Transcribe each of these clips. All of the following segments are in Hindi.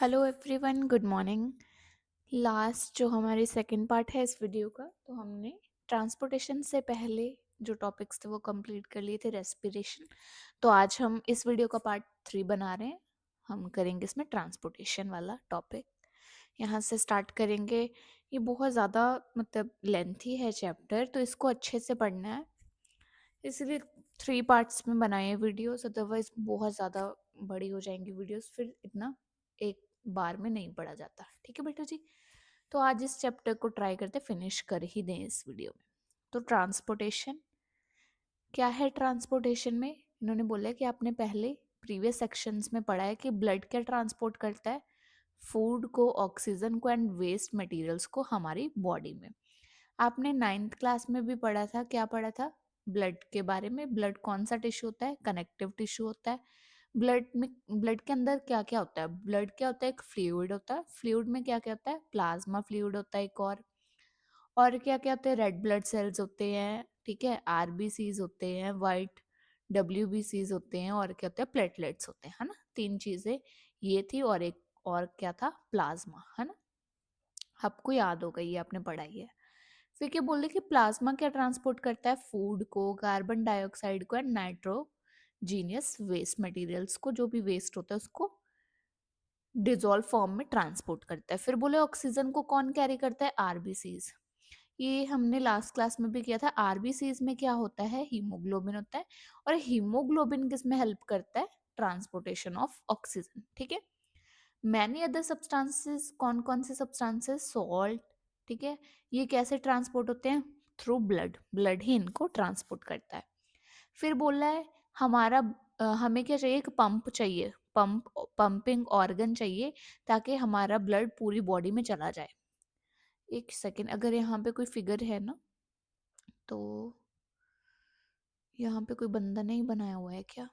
Hello everyone, good morning. Last जो हमारी सेकंड पार्ट है इस वीडियो का, तो हमने ट्रांसपोर्टेशन से पहले जो टॉपिक्स थे वो कंप्लीट कर लिए थे, रेस्पिरेशन। तो आज हम इस वीडियो का पार्ट 3 बना रहे हैं। हम करेंगे इसमें ट्रांसपोर्टेशन वाला टॉपिक। यहाँ से स्टार्ट करेंगे। ये बहुत ज़्यादा मतलब लेंथी है चैप्टर, तो इसको अच्छे से पढ़ना है, इसलिए 3 पार्ट्स में बनाए हैं वीडियोस। अदरवाइज बहुत ज़्यादा बड़ी हो जाएंगी वीडियोस, फिर इतना एक बार में नहीं पढ़ा जाता। ठीक है बेटा जी। तो आज इस चैप्टर को ट्राई करते फिनिश कर ही दें इस वीडियो में। तो ट्रांसपोर्टेशन क्या है? ट्रांसपोर्टेशन में इन्होंने बोला है कि आपने पहले प्रीवियस सेक्शंस में पढ़ा है कि ब्लड क्या ट्रांसपोर्ट करता है, फूड को, ऑक्सीजन को एंड वेस्ट मटेरियल्स को हमारी बॉडी में। आपने 9th क्लास में भी पढ़ा था, क्या पढ़ा था? ब्लड के बारे में। ब्लड कौन सा टिश्यू होता है? कनेक्टिव टिश्यू होता है। ब्लड में, ब्लड के अंदर क्या क्या होता है? ब्लड क्या होता है? एक फ्लूइड होता है। फ्लूइड में क्या क्या होता है? प्लाज्मा फ्लूइड होता है एक और क्या क्या होते हैं? रेड ब्लड सेल्स होते हैं, ठीक है, आरबीसीज होते हैं, वाइट डब्ल्यूबीसीज होते हैं, और क्या होते हैं? प्लेटलेट्स होते हैं, है ना। 3 चीजें ये थी, और एक और क्या था? प्लाज्मा, है ना। आपको याद होगा, ये आपने पढ़ाई है। फिर क्या बोल रहे कि प्लाज्मा क्या ट्रांसपोर्ट करता है? फूड को, कार्बन डाइऑक्साइड को एंड नाइट्रोजीनियस वेस्ट मटेरियल्स को, जो भी वेस्ट होता है उसको डिजोल्व फॉर्म में ट्रांसपोर्ट करता है। फिर बोले ऑक्सीजन को कौन कैरी करता है? आरबीसीज। ये हमने लास्ट क्लास में भी किया था। आरबीसीज में क्या होता है? हीमोग्लोबिन होता है। और हीमोग्लोबिन किस में हेल्प करता है? ट्रांसपोर्टेशन ऑफ ऑक्सीजन, ठीक है। मैनी अदर सब्सटेंसेस, कौन कौन से सब्सटेंसेस? सॉल्ट, ठीक है। ये कैसे ट्रांसपोर्ट होते हैं? Through blood. ब्लड ही इनको ट्रांसपोर्ट करता है। फिर बोल रहा है हमारा हमें क्या चाहिए? एक पंप चाहिए, पंपिंग ऑर्गन चाहिए, ताकि हमारा ब्लड पूरी बॉडी में चला जाए। एक सेकेंड, अगर यहाँ पे कोई फिगर है ना, तो यहाँ पे कोई बंदा नहीं बनाया हुआ है क्या?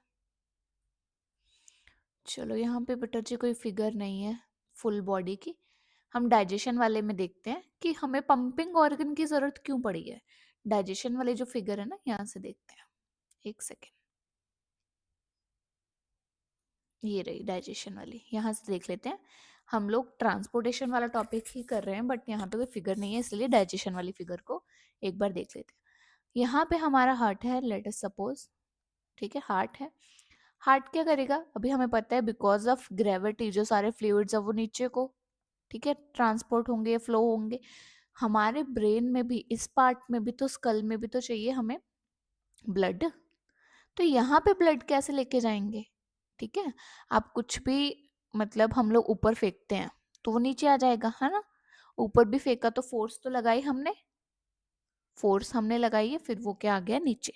चलो, यहाँ पे बेटा जी कोई फिगर नहीं है फुल बॉडी की। हम डाइजेशन वाले में देखते हैं कि हमें पंपिंग ऑर्गन की जरूरत क्यों पड़ी है। डाइजेशन वाले जो फिगर है ना, यहाँ से देखते हैं। एक सेकेंड, ये रही डाइजेशन वाली, यहाँ से देख लेते हैं। हम लोग ट्रांसपोर्टेशन वाला टॉपिक ही कर रहे हैं, बट यहाँ पे कोई फिगर नहीं है, इसलिए डाइजेशन वाली फिगर को एक बार देख लेते हैं। यहाँ पे हमारा हार्ट है, लेट अस सपोज, ठीक है, हार्ट है। हार्ट क्या करेगा? अभी हमें पता है बिकॉज ऑफ ग्रेविटी जो सारे फ्लूइड्स है वो नीचे को, ठीक है, ट्रांसपोर्ट होंगे, फ्लो होंगे। हमारे ब्रेन में भी, इस पार्ट में भी, तो स्कल में भी तो चाहिए हमें ब्लड। तो यहाँ पे ब्लड कैसे लेके जाएंगे? ठीक है, आप कुछ भी, मतलब हम लोग ऊपर फेंकते हैं तो वो नीचे आ जाएगा, है ना। ऊपर भी फेंका तो फोर्स तो लगाई हमने, फोर्स हमने लगाई है, फिर वो क्या आ गया? नीचे।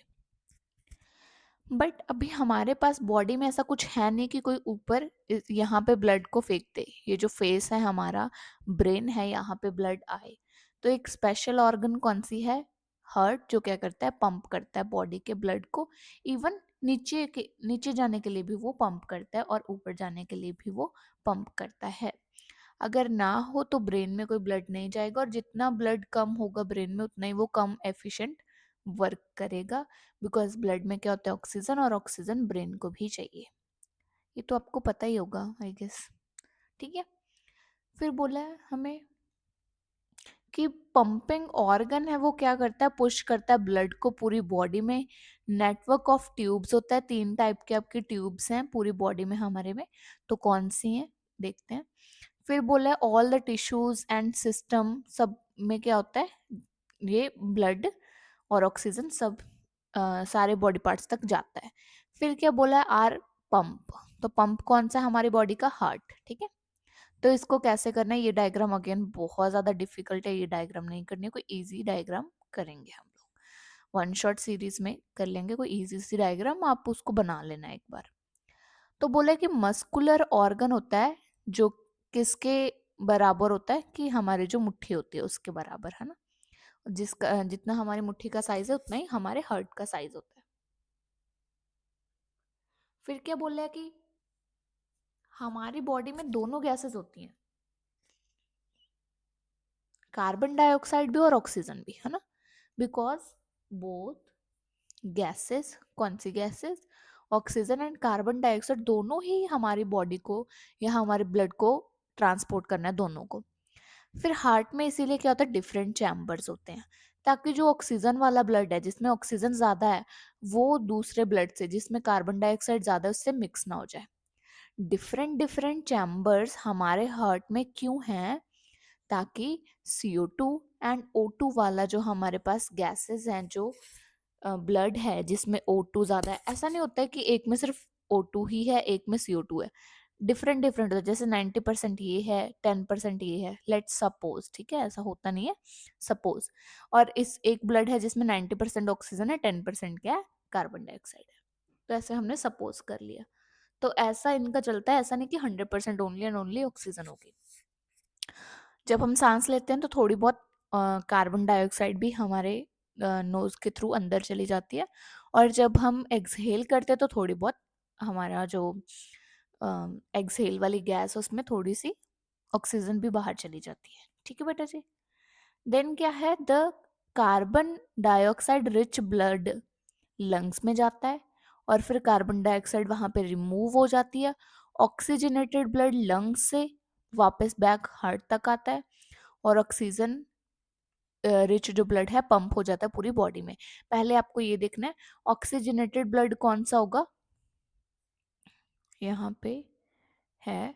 बट अभी हमारे पास बॉडी में ऐसा कुछ है नहीं कि कोई ऊपर यहाँ पे ब्लड को फेंक दे। ये जो फेस है हमारा, ब्रेन है, यहाँ पे ब्लड आए। तो एक स्पेशल ऑर्गन कौन सी है? हार्ट, जो क्या करता है? पंप करता है बॉडी के ब्लड को। इवन नीचे जाने के लिए भी वो पंप करता है, और ऊपर जाने के लिए भी वो पंप करता है। अगर ना हो तो ब्रेन में कोई ब्लड नहीं जाएगा, और जितना ब्लड कम होगा ब्रेन में, उतना ही वो कम एफिशिएंट वर्क करेगा। बिकॉज ब्लड में क्या होता है? ऑक्सीजन, और ऑक्सीजन ब्रेन को भी चाहिए। ये तो आपको पता ही होगा आई गेस, ठीक है। फिर बोला है हमें कि पंपिंग ऑर्गन है वो क्या करता है? पुश करता है ब्लड को पूरी बॉडी में। नेटवर्क ऑफ ट्यूब्स होता है, 3 टाइप के आपकी ट्यूब्स हैं पूरी बॉडी में हमारे में। तो कौन सी हैं देखते हैं। फिर बोला है all the tissues and system, सब में क्या होता है? ये ब्लड और ऑक्सीजन सब सारे बॉडी पार्ट्स तक जाता है। फिर क्या बोला है? Are pump. तो पंप कौन सा है? हमारी बॉडी का हार्ट, ठीक है। तो इसको कैसे करना है? ये डायग्राम अगेन बहुत ज्यादा डिफिकल्ट है, ये डायग्राम नहीं करनी है, कोई इजी डायग्राम करेंगे हम लोग। वन शॉट सीरीज में कर लेंगे कोई इजी सी डायग्राम, आप उसको बना लेना एक बार। तो बोले कि मस्कुलर ऑर्गन होता है जो किसके बराबर होता है? कि हमारी जो मुट्ठी होती है उसके बराबर, है ना। जिसका जितना हमारी मुट्ठी का साइज है, उतना ही हमारे हार्ट का साइज होता है। फिर क्या बोल रहा है कि हमारी बॉडी में दोनों गैसेस होती हैं, कार्बन डाइऑक्साइड भी और ऑक्सीजन भी, है ना। बिकॉज बोथ गैसेस, कौन सी gases? Oxygen and carbon dioxide दोनों ही हमारी बॉडी को या हमारे ब्लड को ट्रांसपोर्ट करना है दोनों को। फिर हार्ट में इसीलिए क्या होता है, डिफरेंट चैम्बर्स होते हैं, ताकि जो ऑक्सीजन वाला ब्लड है जिसमें ऑक्सीजन ज्यादा है वो दूसरे ब्लड से जिसमें कार्बन डाइऑक्साइड ज्यादा है उससे मिक्स ना हो जाए। डिफरेंट डिफरेंट चैम्बर्स हमारे हार्ट में क्यों हैं? ताकि CO2 एंड O2 वाला जो हमारे पास गैसेस हैं, जो ब्लड है जिसमें O2 ज्यादा है, ऐसा नहीं होता है कि एक में सिर्फ O2 ही है एक में CO2 है, डिफरेंट डिफरेंट होता है। जैसे 90% ये है 10% ये है, लेट्स सपोज, ठीक है, ऐसा होता नहीं है, सपोज। और इस एक ब्लड है जिसमें 90% ऑक्सीजन है, 10% क्या है, कार्बन डाइऑक्साइड है। तो ऐसे हमने सपोज कर लिया। तो ऐसा इनका चलता है, ऐसा नहीं कि 100% ओनली एंड ओनली ऑक्सीजन होगी। जब हम सांस लेते हैं तो थोड़ी बहुत कार्बन डाइऑक्साइड भी हमारे नोज के थ्रू अंदर चली जाती है, और जब हम एक्सहेल करते हैं तो थोड़ी बहुत हमारा जो एक्सहेल वाली गैस उसमें थोड़ी सी ऑक्सीजन भी बाहर चली जाती है। ठीक है बेटा जी। देन क्या है, the carbon dioxide rich blood lungs में जाता है, और फिर कार्बन डाइऑक्साइड वहां पे रिमूव हो जाती है। ऑक्सीजनेटेड ब्लड लंग्स से वापस बैक हार्ट तक आता है, और ऑक्सीजन रिच जो ब्लड है पंप हो जाता है पूरी बॉडी में। पहले आपको ये देखना है ऑक्सीजनेटेड ब्लड कौन सा होगा, यहाँ पे है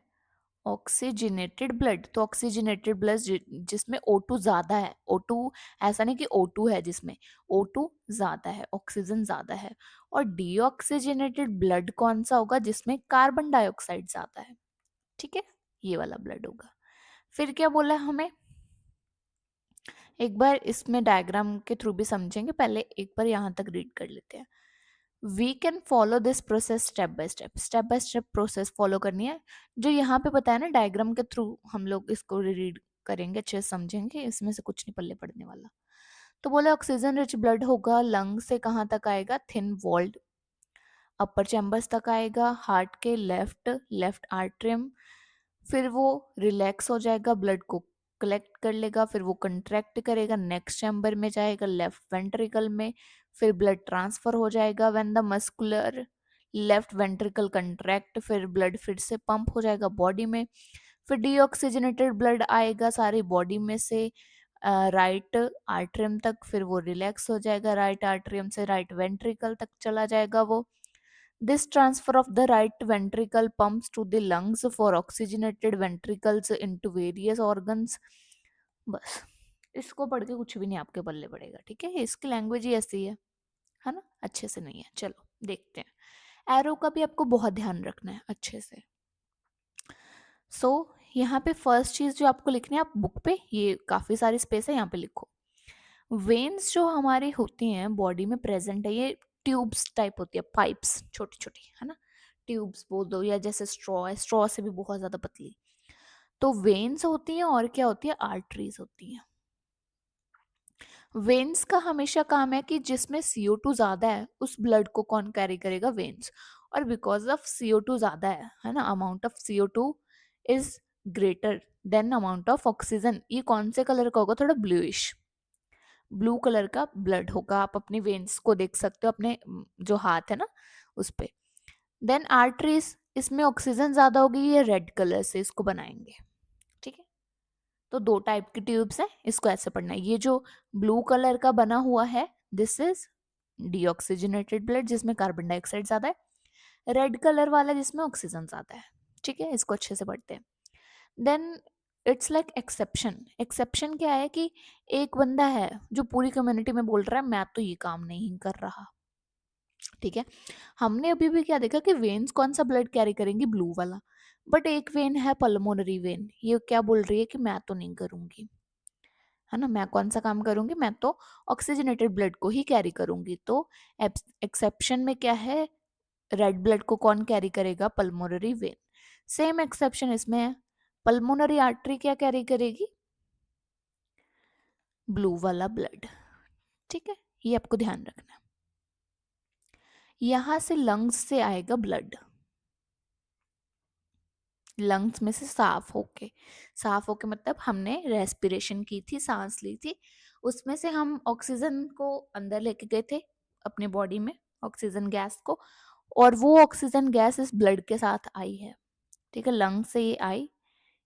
ऑक्सीजनेटेड ब्लड। तो ऑक्सीजनेटेड ब्लड जिसमें O2 ज्यादा है, O2 ऐसा नहीं कि O2 है जिसमें, O2 ज्यादा है, ऑक्सीजन ज्यादा है। और डीऑक्सीजनेटेड ब्लड कौन सा होगा, जिसमें कार्बन डाइऑक्साइड ज्यादा है। ठीक है, ये वाला ब्लड होगा। फिर क्या बोला है हमें, एक बार इसमें डायग्राम के थ्रू भी समझेंगे, पहले एक बार यहाँ तक रीड कर लेते हैं। We can follow this process step by step process follow करनी है। जो यहाँ पे बताया ना डायग्राम के थ्रू हम लोग इसको रीड करेंगे, अच्छे से समझेंगे, इसमें से कुछ नहीं पल्ले पड़ने वाला। तो बोले ऑक्सीजन रिच ब्लड होगा, लंग से कहाँ तक आएगा, थिन वॉल्ड अपर चैम्बर्स तक आएगा, हार्ट के लेफ्ट लेफ्ट आर्ट्रियम। फिर वो रिलैक्स हो जाएगा, ब्लड को कलेक्ट कर लेगा, फिर वो कंट्रैक्ट करेगा, नेक्स्ट चैम्बर में जाएगा, लेफ्ट वेंट्रिकल में। फिर ब्लड ट्रांसफर हो जाएगा, when the muscular left ventricle contract, फिर ब्लड फिर से पंप हो जाएगा बॉडी में। फिर डीऑक्सीजनेटेड ब्लड आएगा सारी बॉडी में से राइट आर्ट्रियम तक, फिर वो रिलैक्स हो जाएगा, राइट आर्ट्रियम से राइट वेंट्रिकल तक चला जाएगा वो। This transfer of the right ventricle pumps to the lungs for oxygenated ventricles into various organs। बस, इसको पढ़ के कुछ भी नहीं आपके बल्ले पड़ेगा, ठीक है, इसकी लैंग्वेज ही ऐसी है ना, अच्छे से नहीं है। चलो देखते हैं, एरो का भी आपको बहुत ध्यान रखना है अच्छे से। यहाँ पे फर्स्ट चीज जो आपको लिखनी है, आप बुक पे, ये काफी सारी स्पेस है, यहाँ पे लिखो। वेन्स जो हमारी होती हैं बॉडी में प्रेजेंट है, ये ट्यूब्स टाइप होती है, पाइप्स छोटी छोटी, है ना, ट्यूब्स बोल दो, या जैसे स्ट्रॉ है, स्ट्रॉ से भी बहुत ज्यादा पतली। तो वेन्स होती हैं, और क्या होती है, आर्टरीज होती हैं। वेन्स का हमेशा काम है कि जिसमें CO2 ज्यादा है उस ब्लड को कौन कैरी करेगा, वेन्स। और बिकॉज ऑफ CO2 ज्यादा है ना, amount of CO2 is greater than amount of oxygen, ये कौन से कलर का होगा, थोड़ा ब्लूइश, ब्लू कलर का ब्लड होगा। आप अपने वेन्स को देख सकते हो, अपने जो हाथ है ना उस पे। देन आर्टरीज, इसमें ऑक्सीजन ज्यादा होगी, ये रेड कलर से इसको बनाएंगे, ठीक है। तो दो टाइप की ट्यूब्स हैं, इसको ऐसे पढ़ना है। ये जो ब्लू कलर का बना हुआ है, दिस इज डीऑक्सीजनेटेड ब्लड जिसमें कार्बन डाइऑक्साइड ज्यादा है। रेड कलर वाला जिसमें ऑक्सीजन ज्यादा है, ठीक है, इसको अच्छे से पढ़ते हैं। Then it's like exception. Exception क्या है कि एक बंदा है जो पूरी कम्युनिटी में बोल रहा है मैं तो ये काम नहीं कर रहा, ठीक है। हमने अभी भी क्या देखा कि वेन्स कौन सा ब्लड कैरी करेंगी, ब्लू वाला। बट एक वेन है पल्मोनरी वेन, ये क्या बोल रही है कि मैं तो नहीं करूंगी, है ना, मैं कौन सा काम करूंगी, मैं तो ऑक्सीजनेटेड ब्लड को ही कैरी करूंगी। तो एक्सेप्शन में क्या है, रेड ब्लड को कौन कैरी करेगा, पल्मोनरी वेन। सेम एक्सेप्शन इसमें है, पल्मोनरी आर्टरी क्या कैरी करेगी, ब्लू वाला ब्लड, ठीक है, ये आपको ध्यान रखना है। यहां से लंग्स से आएगा ब्लड, लंग्स में से साफ होके मतलब हमने रेस्पिरेशन की थी, सांस ली थी, उसमें से हम ऑक्सीजन को अंदर लेके गए थे अपने बॉडी में, ऑक्सीजन गैस को, और वो ऑक्सीजन गैस इस ब्लड के साथ आई है, ठीक है, लंग से ये आई,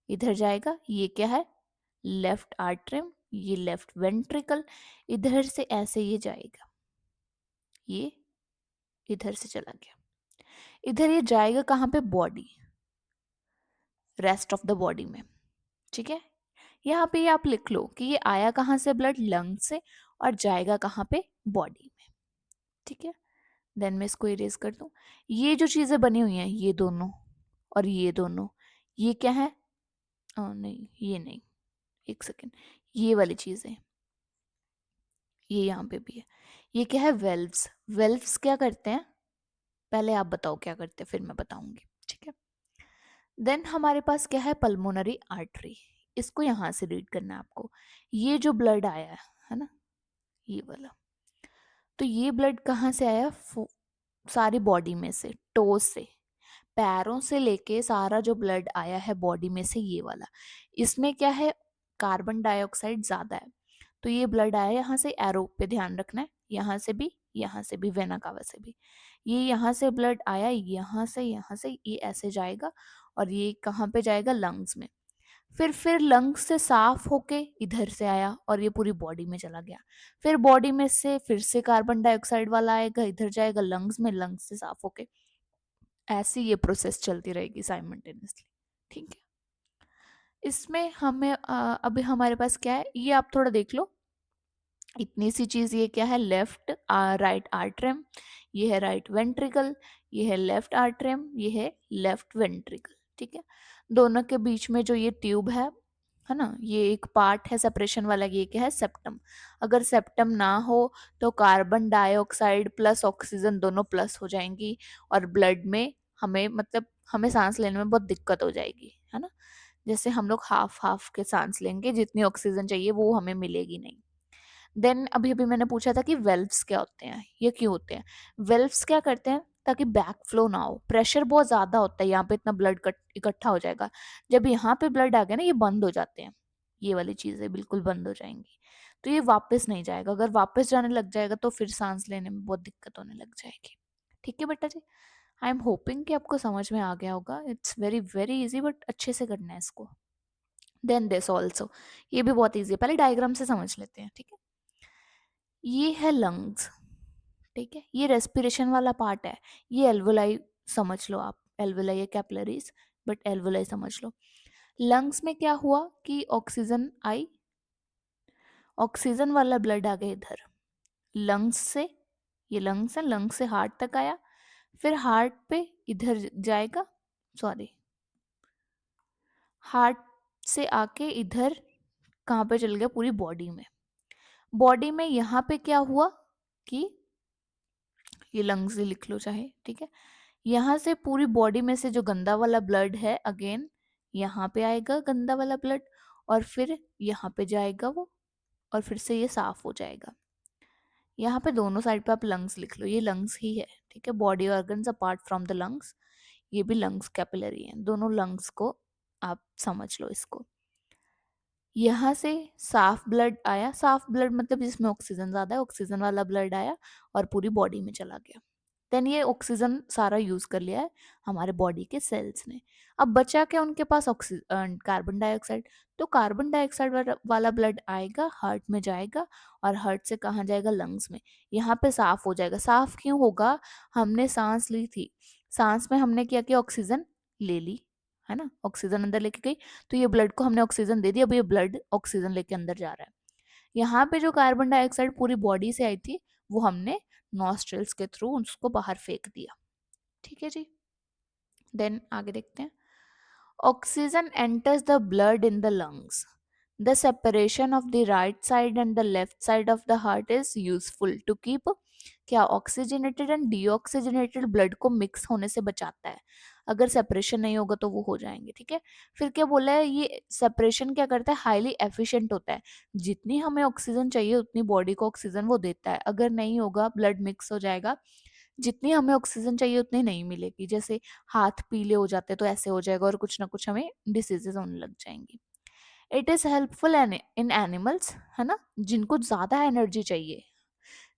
इधर जाएगा, ये क्या है, लेफ्ट आर्टरियम, ये लेफ्ट वेंट्रिकल, इधर से ऐसे ये जाएगा, ये इधर से चला गया, इधर ये जाएगा कहाँ पे, body, rest of the body में, ठीक है। यहाँ पे आप लिख लो कि ये आया कहाँ से, ब्लड लंग से, और जाएगा कहाँ पे, बॉडी में, ठीक है। देन मैं इसको इरेज कर दूं। ये जो चीजें बनी हुई हैं, ये दोनों और ये दोनों, ये क्या है, नहीं ये नहीं, एक सेकेंड, ये वाली चीजें, ये यहाँ पे भी है, ये क्या है, वेल्व्स। वेल्व्स क्या करते हैं, पहले आप बताओ क्या करते हैं, फिर मैं बताऊंगी, ठीक है। देन हमारे पास क्या है, पल्मोनरी आर्टरी, इसको यहां से रीड करना है आपको। ये जो ब्लड आया है ना, ये वाला, तो ये ब्लड कहाँ से आया, सारी बॉडी में से, टोज से, पैरों से लेके सारा जो ब्लड आया है बॉडी में से, ये वाला, इसमें क्या है, कार्बन डाइऑक्साइड ज्यादा है, तो ये ब्लड आया यहाँ से, एरो पे ध्यान रखना है, यहाँ से भी, वेना कावा से भी, ये यहाँ से ब्लड आया, यहाँ से ये ऐसे जाएगा, और ये कहाँ पे जाएगा, लंग्स में, फिर लंग्स से साफ होके इधर से आया और ये पूरी बॉडी में चला गया, फिर बॉडी में से फिर से कार्बन डाइऑक्साइड वाला आएगा, इधर जाएगा लंग्स में, लंग्स से साफ होके, ऐसी ये प्रोसेस चलती रहेगी साइमल्टेनियसली, ठीक है। इसमें हमें अभी हमारे पास क्या है, ये आप थोड़ा देख लो, इतनी सी चीज, ये क्या है, लेफ्ट राइट आर्टरियम, ये है राइट वेंट्रिकल, ये है लेफ्ट आर्टरियम, ये है लेफ्ट वेंट्रिकल, ठीक है। दोनों के बीच में जो ये ट्यूब है ना, ये एक पार्ट है सेपरेशन वाला, ये क्या है, सेप्टम। अगर सेप्टम ना हो तो कार्बन डाइऑक्साइड प्लस ऑक्सीजन दोनों प्लस हो जाएंगी, और ब्लड में हमें, मतलब हमें सांस लेने में बहुत दिक्कत हो जाएगी, है ना। जैसे हम लोग हाफ हाफ के सांस लेंगे, जितनी ऑक्सीजन चाहिए वो हमें मिलेगी नहीं। देन अभी अभी मैंने पूछा था कि वेल्व्स क्या होते हैं, ये क्यों होते हैं। वेल्व्स क्या करते हैं, ताकि बैक फ्लो ना हो, प्रेशर बहुत ज्यादा होता है यहाँ पे, इतना ब्लड इकट्ठा हो जाएगा, जब यहाँ पे ब्लड आ गया ना, ये बंद हो जाते हैं, ये वाली चीजें बिल्कुल बंद हो जाएंगी, तो ये वापस नहीं जाएगा, अगर वापस जाने लग जाएगा तो फिर सांस लेने में बहुत दिक्कत होने लग जाएगी, ठीक है बेटा जी। आई एम होपिंग कि आपको समझ में आ गया होगा, it's very very easy, but अच्छे से करना है इसको। देन दिस ऑल्सो, ये भी बहुत इजी है, पहले डायग्राम से समझ लेते हैं, ठीक है। ये है लंग्स, ठीक है, ये रेस्पिरेशन वाला पार्ट है, ये एल्वोलाई समझ लो आप, एल्वोलाई या कैपिलरीज, बट एल्वोलाई समझ लो। लंग्स में क्या हुआ कि ऑक्सीजन आई, ऑक्सीजन वाला ब्लड आ गया इधर, लंग्स से, ये लंग्स है, लंग्स से हार्ट तक आया, फिर हार्ट पे इधर जाएगा, सॉरी, हार्ट से आके इधर कहाँ पे चल गया, पूरी बॉडी में, बॉडी में यहाँ पे क्या हुआ कि, ये लंग्स ही लिख लो चाहे, ठीक है, यहाँ से पूरी बॉडी में से जो गंदा वाला ब्लड है, अगेन यहाँ पे आएगा गंदा वाला ब्लड, और फिर यहाँ पे जाएगा वो, और फिर से ये साफ हो जाएगा। यहाँ पे दोनों साइड पे आप लंग्स लिख लो, ये लंग्स ही है, ठीक है, body organs apart from the lungs, ये भी लंग्स कैपिलरी है, दोनों लंग्स को आप समझ लो इसको। यहाँ से साफ ब्लड आया, साफ ब्लड मतलब जिसमें ऑक्सीजन ज्यादा है, ऑक्सीजन वाला ब्लड आया और पूरी बॉडी में चला गया, देन ये ऑक्सीजन सारा यूज कर लिया है हमारे बॉडी के सेल्स ने। अब बचा क्या उनके पास, ऑक्सीजन, कार्बन डाइऑक्साइड, तो कार्बन डाइऑक्साइड वाला ब्लड आएगा, हार्ट में जाएगा, और हार्ट से कहाँ जाएगा, लंग्स में, यहाँ पे साफ हो जाएगा। साफ क्यों होगा, हमने सांस ली थी, सांस में हमने क्या किया, ऑक्सीजन ले ली, है ना, ऑक्सीजन अंदर लेके गई, तो ये ब्लड को हमने ऑक्सीजन दे दी, अब ये ब्लड ऑक्सीजन लेके अंदर जा रहा है। यहाँ पे जो कार्बन डाइऑक्साइड पूरी बॉडी से आई थी, वो हमने नॉस्ट्रल्स के थ्रू उसको बाहर फेंक दिया, ठीक है जी। देन आगे देखते हैं, oxygen enters the blood in the lungs, the separation of the right side and the left side of the heart is useful to keep क्या, ऑक्सीजनेटेड एंड डीऑक्सीजनेटेड ब्लड को मिक्स होने से बचाता है, अगर सेपरेशन नहीं होगा तो वो हो जाएंगे, ठीक है। फिर क्या बोला है, ये सेपरेशन क्या करता है, हाईली एफिशिएंट होता है, जितनी हमें ऑक्सीजन चाहिए उतनी बॉडी को ऑक्सीजन वो देता है, अगर नहीं होगा ब्लड मिक्स हो जाएगा, जितनी हमें ऑक्सीजन चाहिए उतनी नहीं मिलेगी, जैसे हाथ पीले हो जाते तो ऐसे हो जाएगा, और कुछ ना कुछ हमें डिसीजेस होने लग जाएंगी। It is helpful in animals, है ना, जिनको ज्यादा एनर्जी चाहिए,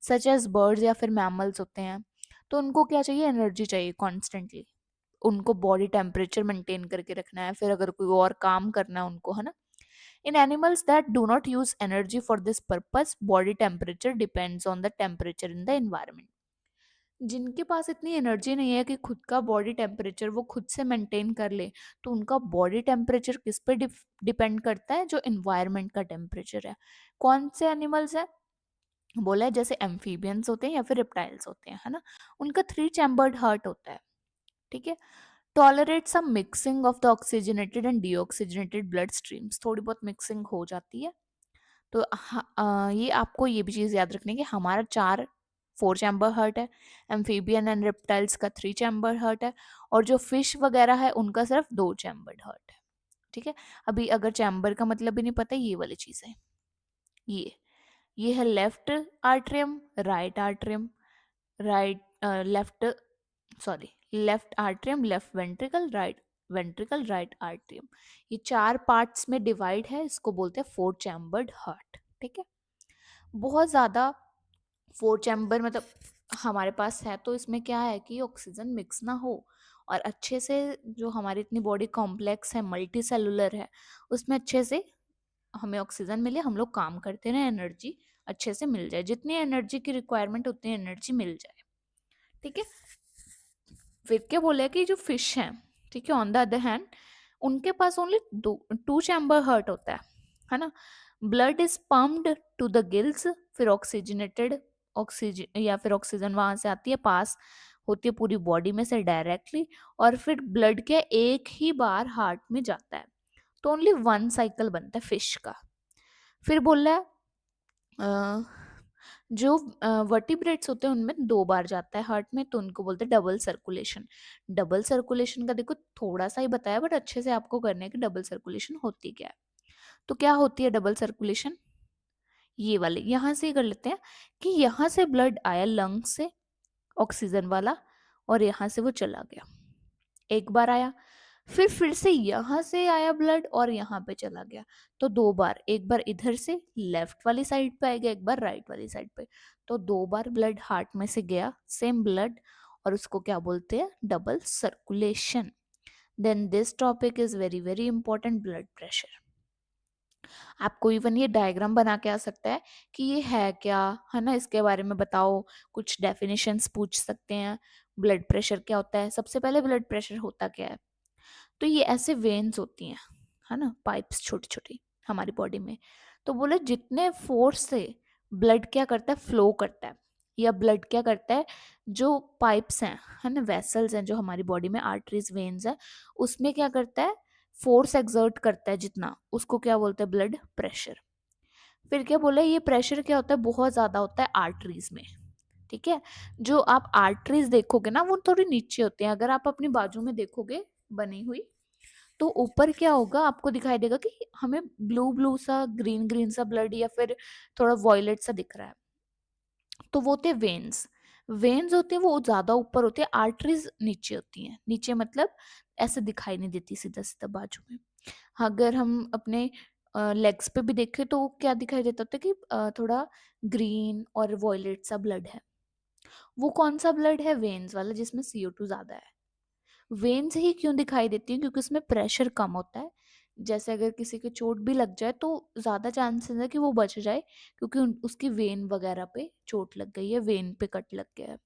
सच एज बर्ड्स या फिर मैमल्स होते हैं, तो उनको क्या चाहिए, एनर्जी चाहिए कॉन्स्टेंटली, उनको बॉडी टेम्परेचर मेंटेन करके रखना है, फिर अगर कोई और काम करना है उनको, है ना। In animals that do not use energy for this purpose, body temperature depends on the temperature in the environment. जिनके पास इतनी एनर्जी नहीं है कि खुद का बॉडी टेम्परेचर वो खुद से मेंटेन कर ले, तो उनका बॉडी टेम्परेचर किस पे डिपेंड करता है? जो एनवायरनमेंट का टेम्परेचर है। कौन से एनिमल्स है? बोला है जैसे एम्फीबियंस होते हैं या फिर रिप्टाइल्स होते हैं, है ना। उनका 3 चैम्बर्ड हार्ट होता है, ठीक है। Tolerate some mixing of the oxygenated and deoxygenated blood streams, थोड़ी बहुत मिक्सिंग हो जाती है। तो ये आपको ये भी चीज़ याद रखनी है कि हमारा 4 चैम्बर हार्ट है, एम्फीबियन एंड रेप्टाइल्स का 3 चैम्बर हार्ट है, और जो फिश वगैरह है उनका सिर्फ 2 चैम्बर्ड हार्ट है, ठीक है। अभी अगर चैम्बर का मतलब भी नहीं पता, ये वाली चीज़ है, ये है left atrium, right atrium, right left sorry left atrium, left ventricle, right ventricle, right atrium. ये 4 पार्ट्स में डिवाइड है, इसको बोलते हैं 4 चैम्बर्ड हार्ट, ठीक है। बहुत ज़्यादा 4 चैम्बर मतलब हमारे पास है, तो इसमें क्या है कि ऑक्सीजन मिक्स ना हो और अच्छे से, जो हमारी इतनी बॉडी कॉम्प्लेक्स है, मल्टी सेलुलर है, उसमें अच्छे से हमें ऑक्सीजन मिले, हम लोग काम करते रहे, एनर्जी अच्छे से मिल जाए, जितनी एनर्जी की रिक्वायरमेंट उतनी एनर्जी मिल जाए, ठीक है। फिर क्या बोला है कि जो फिश हैं, ठीक है, ऑन द अदर हैंड उनके पास ओनली 2 चैम्बर हार्ट होता है ना। Blood is pumped to the gills, फिर ऑक्सीजनेटेड ऑक्सीजन या फिर ऑक्सीजन वहां से आती है, पास होती है पूरी बॉडी में से डायरेक्टली, और फिर ब्लड के एक ही बार हार्ट में जाता है, तो ओनली 1 साइकिल बनता है फिश का। फिर बोल रहा है जो वर्टिब्रेट्स होते हैं उनमें 2 बार जाता है हार्ट में, तो उनको बोलते हैं डबल सर्कुलेशन। डबल सर्कुलेशन का देखो थोड़ा सा ही बताया, बट अच्छे से आपको करने है कि डबल सर्कुलेशन होती क्या है। तो क्या होती है डबल सर्कुलेशन? ये वाले यहाँ से ही कर लेते हैं कि यहाँ से ब्लड आया लंग्स से, ऑक्सीजन वाला, और यहाँ से वो चला गया, एक बार आया, फिर से यहाँ से आया ब्लड और यहाँ पे चला गया, तो 2 बार, एक बार इधर से लेफ्ट वाली साइड पे आएगा, एक बार राइट वाली साइड पे, तो 2 बार ब्लड हार्ट में से गया, सेम ब्लड, और उसको क्या बोलते हैं? Double circulation. Then this topic is very very important, blood pressure. आपको इवन ये डायग्राम बना के आ सकता है कि ये है क्या, है ना, इसके बारे में बताओ, कुछ डेफिनेशंस पूछ सकते हैं। ब्लड प्रेशर क्या होता है? सबसे पहले ब्लड प्रेशर होता क्या है? तो ये ऐसे वेन्स होती हैं, है ना, पाइप्स छोटी छोटी हमारी बॉडी में। तो बोले जितने फोर्स से ब्लड क्या करता है? फ्लो करता है, या ब्लड क्या करता है, जो पाइप्स हैं, है ना, वेसल्स हैं जो हमारी बॉडी में, आर्टरीज वेन्स हैं, उसमें क्या करता है? फोर्स एक्सर्ट करता है जितना, उसको क्या बोलते हैं? Blood pressure. फिर क्या बोला, ये प्रेशर क्या होता है? बहुत ज्यादा होता है आर्टरीज में, ठीक है। जो आप आर्टरीज देखोगे ना, वो थोड़ी नीचे होती हैं, अगर आप अपनी बाजू में देखोगे बनी हुई, तो ऊपर क्या होगा, आपको दिखाई देगा कि हमें ब्लू ब्लू सा, ग्रीन ग्रीन सा ब्लड, या फिर थोड़ा वॉयलेट सा दिख रहा है, तो वो होते हैं वेन्स। वेन्स होते हैं वो ज्यादा ऊपर होते हैं, आर्टरीज नीचे होती हैं, नीचे मतलब ऐसे दिखाई नहीं देती सीधा सीधा बाजू में। अगर हम अपने लेग्स पे भी देखें तो क्या दिखाई देता होता है कि थोड़ा ग्रीन और वॉयलेट सा ब्लड है। वो कौन सा ब्लड है? वेन्स वाला, जिसमें CO2 ज्यादा है। वेन्स ही क्यों दिखाई देती है? क्योंकि उसमें प्रेशर कम होता है। जैसे अगर किसी को चोट भी लग जाए तो ज्यादा चांसेस है कि वो बच जाए, क्योंकि उसकी वेन वगैरह पे चोट लग गई है, वेन पे कट लग गया है।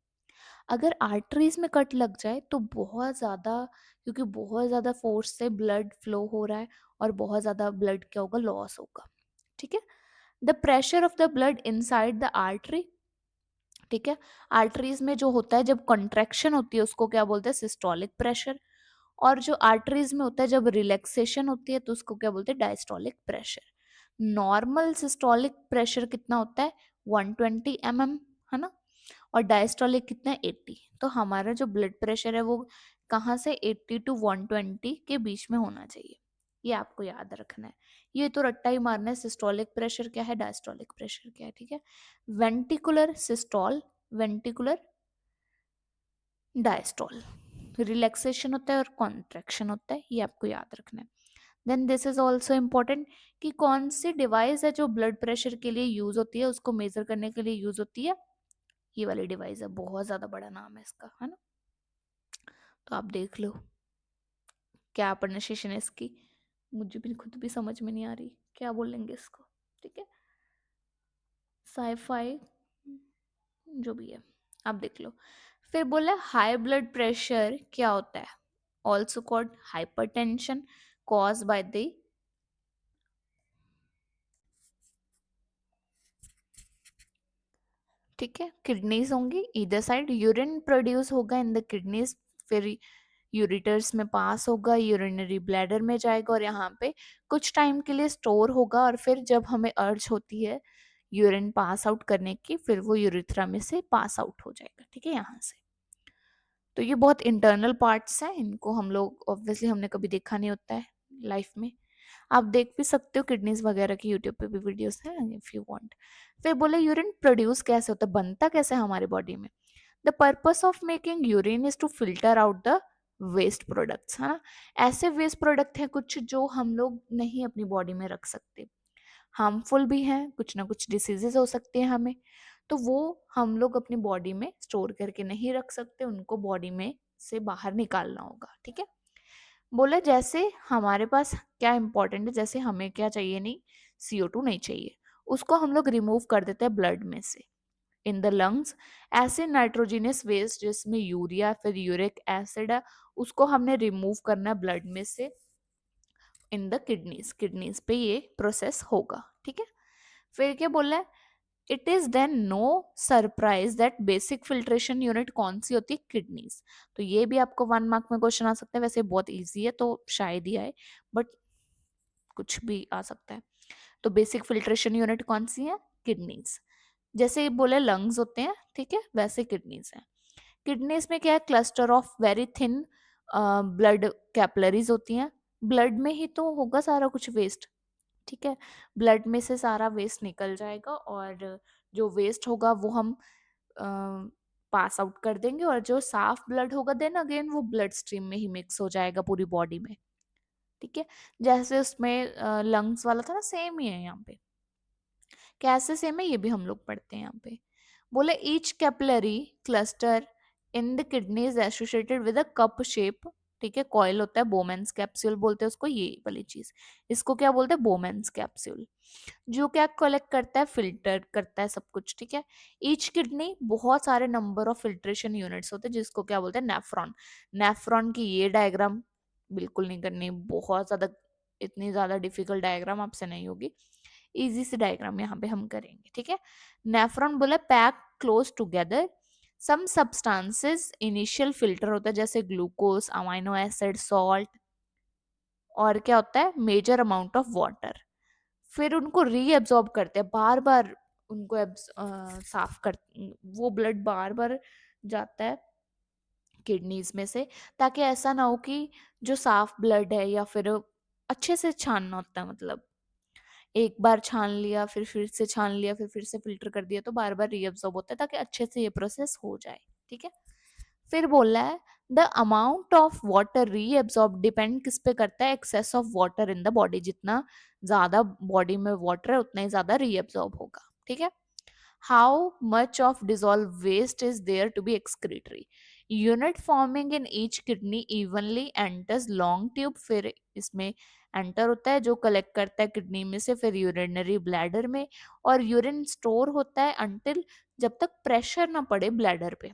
अगर आर्टरीज में कट लग जाए तो बहुत ज्यादा, क्योंकि बहुत ज्यादा फोर्स से ब्लड फ्लो हो रहा है, और बहुत ज्यादा ब्लड क्या होगा? लॉस होगा, ठीक है। The pressure of the blood inside the artery, ठीक है। आर्टरीज में जो होता है जब कंट्रैक्शन होती है उसको क्या बोलते हैं? Systolic pressure. और जो आर्टरीज में होता है जब रिलैक्सेशन होती है तो उसको क्या बोलते हैं? Diastolic pressure. Normal systolic pressure कितना होता है? 120 mm, है ना। और डायस्टोलिक कितना है? 80। तो हमारा जो ब्लड प्रेशर है वो कहाँ से? 80 to 120 के बीच में होना चाहिए, ये आपको याद रखना है। ये तो रट्टा ही मारना है, सिस्टोलिक प्रेशर क्या है, डायस्टोलिक प्रेशर क्या है, ठीक है। Ventricular systole, ventricular diastole, relaxation होता है और कॉन्ट्रैक्शन होता है, ये आपको याद रखना है। Then this is also important कि कौन सी डिवाइस है जो ब्लड प्रेशर के लिए यूज होती है, उसको मेजर करने के लिए यूज होती है। ये वाली डिवाइस है, बहुत ज्यादा बड़ा नाम है इसका, है ना, तो आप देख लो। क्या प्रोनाउंसिएशन है इसकी, मुझे भी खुद भी समझ में नहीं आ रही क्या बोलेंगे इसको, ठीक है, साइफाई, जो भी है आप देख लो। फिर बोला हाई ब्लड प्रेशर क्या होता है, also called hypertension cause by the, ठीक है, किडनीज होंगी इधर साइड, यूरिन प्रोड्यूस होगा इन द किडनीज, फिर यूरिटर्स में पास होगा, यूरिनरी ब्लैडर में जाएगा और यहाँ पे कुछ टाइम के लिए स्टोर होगा, और फिर जब हमें अर्ज होती है यूरिन पास आउट करने की, फिर वो यूरिथ्रा में से पास आउट हो जाएगा, ठीक है, यहाँ से। तो ये बहुत इंटरनल पार्ट्स हैं, इनको हम लोग ऑब्वियसली हमने कभी देखा नहीं होता है लाइफ में। आप देख भी सकते हो किडनीज वगैरह की, यूट्यूब पे भी वीडियोस हैं इफ यू वांट। फिर बोले यूरिन प्रोड्यूस कैसे होता है, बनता कैसे है हमारे बॉडी में। The purpose of making urine is to filter out the waste products, है ना। ऐसे वेस्ट प्रोडक्ट हैं कुछ जो हम लोग नहीं अपनी बॉडी में रख सकते, हार्मफुल भी हैं, कुछ ना कुछ डिसीजेस हो सकते हैं हमें, तो वो हम लोग अपनी बॉडी में स्टोर करके नहीं रख सकते, उनको बॉडी में से बाहर निकालना होगा, ठीक है। बोले जैसे हमारे पास क्या इंपॉर्टेंट है, जैसे हमें क्या चाहिए नहीं, CO2 नहीं चाहिए, उसको हम लोग रिमूव कर देते हैं ब्लड में से इन द लंग्स। ऐसे नाइट्रोजिनस वेस्ट जिसमें यूरिया फिर यूरिक एसिड है, उसको हमने रिमूव करना है ब्लड में से इन द किडनीज, किडनीज पे ये प्रोसेस होगा, ठीक है। फिर क्या बोला है, it is then no surprise that basic filtration unit कौन सी होती है, किडनीज। तो ये भी आपको 1 मार्क में क्वेश्चन आ सकता है, वैसे बहुत इजी है तो शायद ही आए, बट कुछ भी आ सकता है। तो बेसिक फिल्ट्रेशन यूनिट कौन सी है, किडनीज। जैसे बोले लंग्स होते हैं, ठीक है, वैसे किडनीज है। किडनीज में क्या है, cluster of very thin blood capillaries होती हैं, ब्लड में ही तो होगा सारा कुछ वेस्ट, ठीक है, ब्लड में से सारा वेस्ट निकल जाएगा, और जो वेस्ट होगा वो हम पास आउट कर देंगे, और जो साफ ब्लड होगा देन अगेन वो ब्लड स्ट्रीम में ही मिक्स हो जाएगा पूरी बॉडी में, ठीक है। जैसे उसमें लंग्स वाला था ना, सेम ही है यहाँ पे, कैसे सेम है ये भी हम लोग पढ़ते हैं यहाँ पे। बोले each capillary cluster in the kidney is associated with a cup shape, ठीक है, कॉइल होता है, बोमेंस कैप्सूल बोलते हैं उसको, ये वाली चीज, इसको क्या बोलते हैं, बोमेंस कैप्सूल, जो क्या कलेक्ट करता है, फिल्टर करता है सब कुछ, ठीक है। ईच किडनी बहुत सारे नंबर ऑफ फिल्ट्रेशन यूनिट्स होते हैं, जिसको क्या बोलते हैं, नेफ्रॉन। नेफ्रॉन की ये डायग्राम बिल्कुल नहीं करनी, बहुत ज्यादा, इतनी ज्यादा डिफिकल्ट डायग्राम आपसे नहीं होगी, इजी सी डायग्राम यहाँ पे हम करेंगे, ठीक है। नेफ्रॉन बोला pack close together, some substances initial filter होता है, जैसे ग्लूकोज, अमाइनो एसिड, सॉल्ट, और क्या होता है, मेजर अमाउंट ऑफ वाटर। फिर उनको रीएब्सॉर्ब करते हैं, बार बार उनको साफ कर, वो ब्लड बार बार जाता है किडनीज में से, ताकि ऐसा ना हो कि जो साफ ब्लड है या फिर अच्छे से छानना होता है, मतलब एक बार छान लिया फिर से छान लिया फिर से फिल्टर कर दिया, तो बार बार रीअब्सॉर्ब होता है, ताकि अच्छे से ये प्रोसेस हो जाए, ठीक है। फिर बोला है the amount of water reabsorb depend किस पे करता है, excess of water in the body, जितना ज्यादा बॉडी में वाटर है उतना ही ज्यादा रीअब्सॉर्ब होगा, ठीक है। How much of dissolved waste is there to be excretory? Unit forming in each kidney evenly enters long tube, फिर इसमें एंटर होता है जो कलेक्ट करता है किडनी में से, फिर यूरिनरी ब्लैडर में, और यूरिन स्टोर होता है अंटिल, जब तक प्रेशर ना पड़े ब्लैडर पे,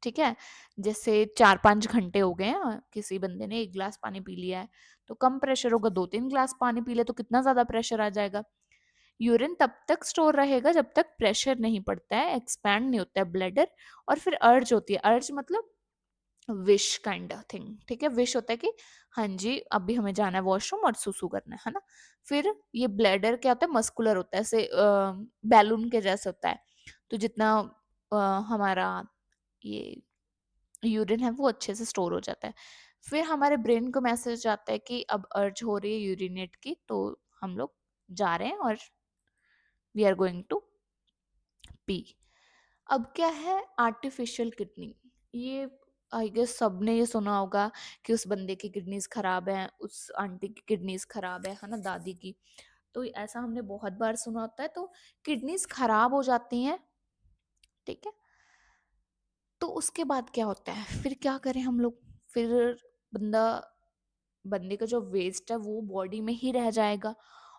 ठीक है। जैसे 4-5 घंटे हो गए हैं, किसी बंदे ने 1 गिलास पानी पी लिया है, तो कम प्रेशर होगा, 2-3 गिलास पानी पी ले तो कितना ज्यादा प्रेशर आ जाएगा। यूरिन तब तक स्टोर रहेगा जब तक प्रेशर नहीं पड़ता है, एक्सपैंड नहीं होता है ब्लैडर, और फिर अर्ज होती है, अर्ज मतलब विश काइंड ऑफ थिंग, ठीक है, विश होता है कि हाँ जी अभी हमें जाना है वॉशरूम और सुसु करना है ना। फिर ये ब्लैडर क्या होता है, मस्कुलर होता है, ऐसे बैलून के जैसे होता है, तो जितना हमारा ये यूरिन है वो अच्छे से स्टोर हो जाता है। फिर हमारे ब्रेन को मैसेज आता है कि अब अर्ज हो रही है यूरिनेट की, तो हम लोग जा रहे हैं और we are going to pee. अब क्या है, आर्टिफिशियल किडनी, ये आई गेस सबने ये सुना होगा कि उस बंदे की किडनीज खराब है, उस आंटी की किडनीज खराब है ना, दादी की। तो ऐसा हमने बहुत बार सुना होता है, तो किडनीज खराब हो जाती हैं, ठीक है। तो उसके बाद क्या होता है, फिर क्या करें हम लोग, फिर बंदा बंदे का जो वेस्ट है वो बॉडी में ही रह जाएगा,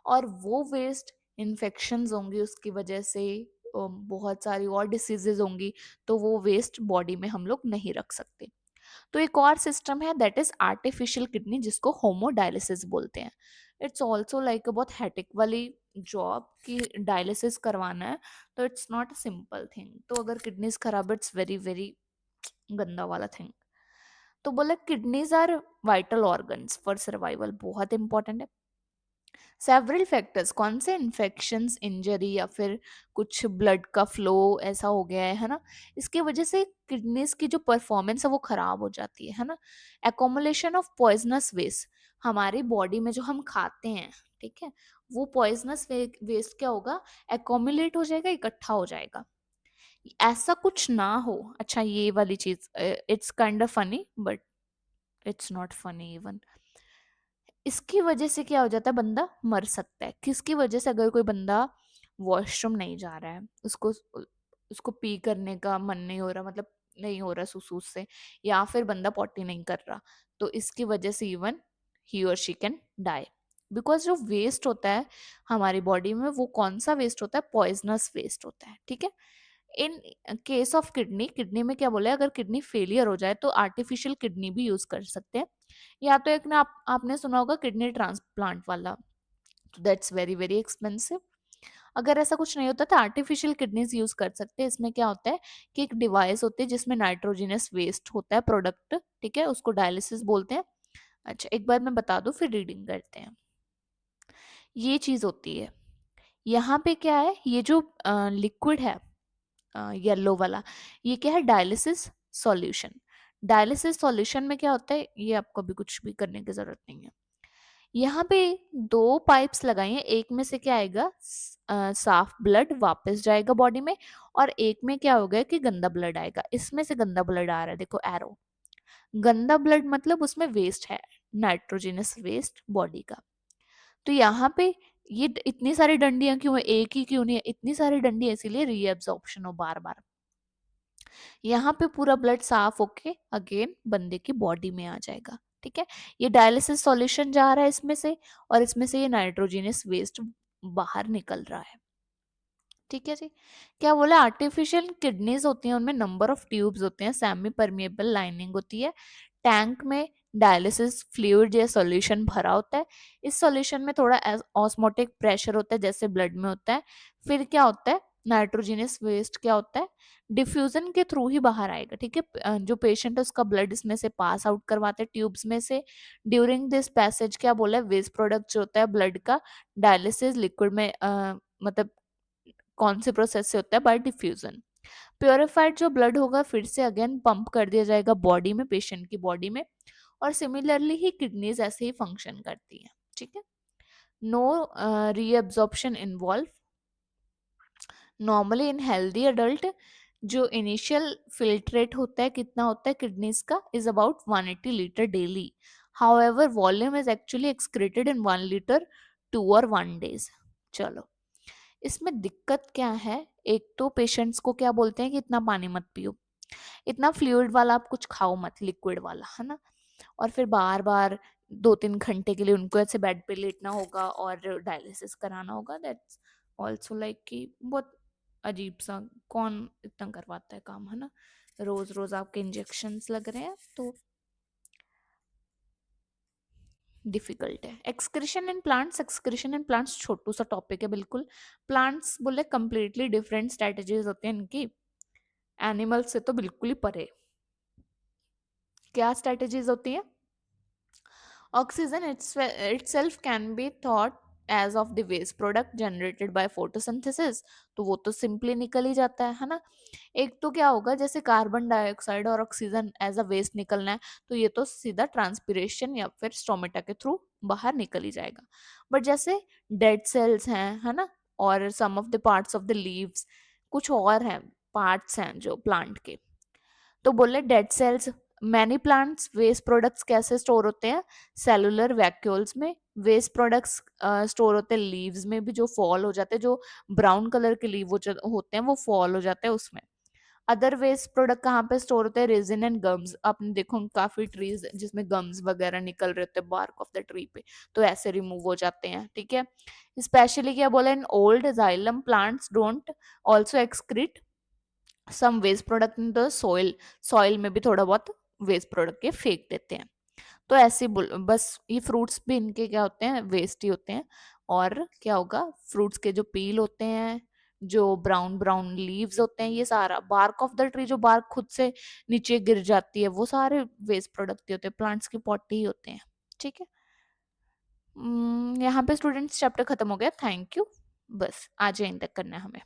और वो वेस्ट इन्फेक्शंस होंगी उसकी वजह से, बहुत सारी और डिसीजेज होंगी, तो वो वेस्ट बॉडी में हम लोग नहीं रख सकते। तो एक और सिस्टम है दैट इज आर्टिफिशियल किडनी, जिसको होमोडायलिसिस बोलते हैं। इट्स ऑल्सो लाइक अ बहुत हैटिक वाली जॉब कि डायलिसिस करवाना है, तो it's not a simple thing. तो अगर किडनीज खराब, इट्स वेरी वेरी गंदा वाला थिंग। तो बोले kidneys are vital organs for survival, बहुत इंपॉर्टेंट है। सेवरल फैक्टर्स, कौन से इन्फेक्शंस, इंजरी या फिर कुछ ब्लड का फ्लो ऐसा हो गया है ना, इसकी वजह से किडनीज की जो परफॉर्मेंस है वो खराब हो जाती है ना। एकोमुलेशन ऑफ पॉइजनस वेस्ट, हमारी बॉडी में जो हम खाते हैं, ठीक है, वो पॉइजनस वेस्ट क्या होगा, एकोमुलेट हो जाएगा, इकट्ठा हो जाएगा। ऐसा कुछ ना हो। अच्छा, ये वाली चीज, it's kind of funny but it's not funny even. इसकी वजह से क्या हो जाता है, बंदा मर सकता है। किसकी वजह से, अगर कोई बंदा वॉशरूम नहीं जा रहा है, उसको उसको पी करने का मन नहीं हो रहा, मतलब नहीं हो रहा सुसूस से, या फिर बंदा पॉटी नहीं कर रहा, तो इसकी वजह से इवन ही और शी कैन डाई। बिकॉज जो वेस्ट होता है हमारी बॉडी में, वो कौन सा वेस्ट होता है, पॉइजनस वेस्ट होता है, ठीक है। In case of kidney, kidney में क्या बोला है, अगर किडनी फेलियर हो जाए तो आर्टिफिशियल किडनी भी यूज कर सकते हैं, या तो एक ना आपने सुना होगा किडनी ट्रांसप्लांट वाला, तो दैट्स वेरी वेरी एक्सपेंसिव। अगर ऐसा कुछ नहीं होता तो आर्टिफिशियल किडनीज यूज कर सकते हैं। इसमें क्या होता है कि एक डिवाइस होती है जिसमें नाइट्रोजिनस वेस्ट होता है, प्रोडक्ट, ठीक है, उसको डायलिसिस बोलते हैं। अच्छा, एक बार मैं बता दूं फिर रीडिंग करते हैं। ये चीज होती है, यहाँ पे क्या है, ये जो लिक्विड है येलो वाला, ये क्या है, डायलिसिस सॉल्यूशन। डायलिसिस सॉल्यूशन में क्या होता है, ये आपको भी कुछ भी करने की जरूरत नहीं है। यहाँ पे दो पाइप्स लगाई हैं, एक में से क्या आएगा, साफ ब्लड वापस जाएगा बॉडी में, और एक में क्या होगा कि गंदा ब्लड आएगा। इसमें से गंदा ब्लड आ रहा है, देखो एरो, गंदा ब्लड मतलब उसमें वेस्ट है, नाइट्रोजिनस वेस्ट बॉडी का। तो यहाँ पे ये इतनी सारी डंडियां क्यों है, एक ही क्यों नहीं है, इतनी सारी डंडी इसीलिए रीएब्जॉर्प्शन हो बार बार। यहाँ पे पूरा ब्लड साफ होके अगेन बंदे की बॉडी में आ जाएगा, ठीक है। ये डायलिसिस सॉल्यूशन जा रहा है इसमें से, और इसमें से ये नाइट्रोजिनस वेस्ट बाहर निकल रहा है, ठीक है जी। क्या बोला, आर्टिफिशियल किडनीज होती हैं, उनमें नंबर ऑफ ट्यूब्स होते हैं, सेमी परमिएबल लाइनिंग होती है, टैंक में डायलिसिस फ्लूइड या सॉल्यूशन भरा होता है। इस सॉल्यूशन में थोड़ा ऑस्मोटिक प्रेशर होता है जैसे ब्लड में होता है। फिर क्या होता है, नाइट्रोजिनस वेस्ट क्या होता है, डिफ्यूजन के थ्रू ही बाहर आएगा, ठीक है। जो पेशेंट है उसका ब्लड इसमें से पास आउट करवाते हैं ट्यूब्स में से। ड्यूरिंग दिस पैसेज क्या बोला है, वेस्ट प्रोडक्ट जो होता है ब्लड का, डायलिसिस लिक्विड में मतलब कौन से प्रोसेस से होता है, बाय डिफ्यूजन। प्योरिफाइड जो ब्लड होगा फिर से अगेन पंप कर दिया जाएगा बॉडी में, पेशेंट की बॉडी में। और सिमिलरली ही किडनीज ऐसे ही फंक्शन करती हैं, ठीक है। No reabsorption involve. Normally in healthy adult जो इनिशियल फिल्ट्रेट होता है, कितना होता है किडनीज का, is about 180 litre daily. However volume is actually excreted in 1 litre 2 और 1 डेज। चलो, इसमें दिक्कत क्या है, एक तो पेशेंट्स को क्या बोलते हैं कि इतना पानी मत पियो, इतना फ्लूइड वाला आप कुछ खाओ मत, लिक्विड वाला, है ना। और फिर बार बार 2-3 घंटे के लिए उनको ऐसे बेड पे लेटना होगा और डायलिसिस कराना होगा। दैट्स ऑल्सो लाइक कि बहुत अजीब सा, कौन इतना करवाता है काम, है ना। रोज रोज आपके इंजेक्शंस लग रहे हैं तो डिफिकल्ट है। Excretion in plants, excretion in plants छोटू सा टॉपिक है बिल्कुल। प्लांट्स बोले कंप्लीटली डिफरेंट स्ट्रेटजीज होती हैं इनकी, एनिमल्स से तो बिल्कुल ही परे। क्या स्ट्रेटजीज होती हैं, oxygen itself can be thought as of the waste product generated by photosynthesis, तो वो तो सिंपली निकल ही जाता है ना। एक तो क्या होगा, जैसे कार्बन डाइऑक्साइड और ऑक्सीजन एज अ वेस्ट निकलना है, तो ये तो सीधा ट्रांसपिरेशन या फिर स्टोमेटा के थ्रू बाहर निकल ही जाएगा। बट जैसे डेड सेल्स हैं, है ना, और some of the parts of the leaves, कुछ और हैं पार्ट्स हैं जो प्लांट के, तो बोले dead cells. Many plants waste products कैसे स्टोर होते हैं, सेलुलर वैक्यूल्स में। वेस्ट प्रोडक्ट्स स्टोर होते हैं लीव्स में भी, जो फॉल हो जाते हैं, जो ब्राउन कलर के लीव होते हैं वो फॉल हो जाते हैं उसमें। अदर वेस्ट प्रोडक्ट कहाँ पे स्टोर होते हैं? Resin and gums. आपने देखो काफी ट्रीज जिसमें गम्स वगैरह निकल रहे होते हैं बार्क ऑफ द ट्री पे, तो ऐसे रिमूव हो जाते हैं, ठीक है। स्पेशली क्या बोला, in old xylem plants don't also excrete some waste product in the soil. Soil में भी थोड़ा बहुत वेस्ट प्रोडक्ट के फेंक देते हैं। तो ऐसे बस ये फ्रूट्स भी इनके क्या होते हैं, वेस्ट ही होते हैं। और क्या होगा, फ्रूट्स के जो पील होते हैं, जो ब्राउन ब्राउन लीव्स होते हैं, ये सारा बार्क ऑफ द ट्री, जो बार्क खुद से नीचे गिर जाती है, वो सारे वेस्ट प्रोडक्ट ही होते हैं, प्लांट्स की पॉटी ही होते हैं, ठीक है। यहाँ पे स्टूडेंट्स चैप्टर खत्म हो गया, थैंक यू। बस आज यहीं तक करना है हमें।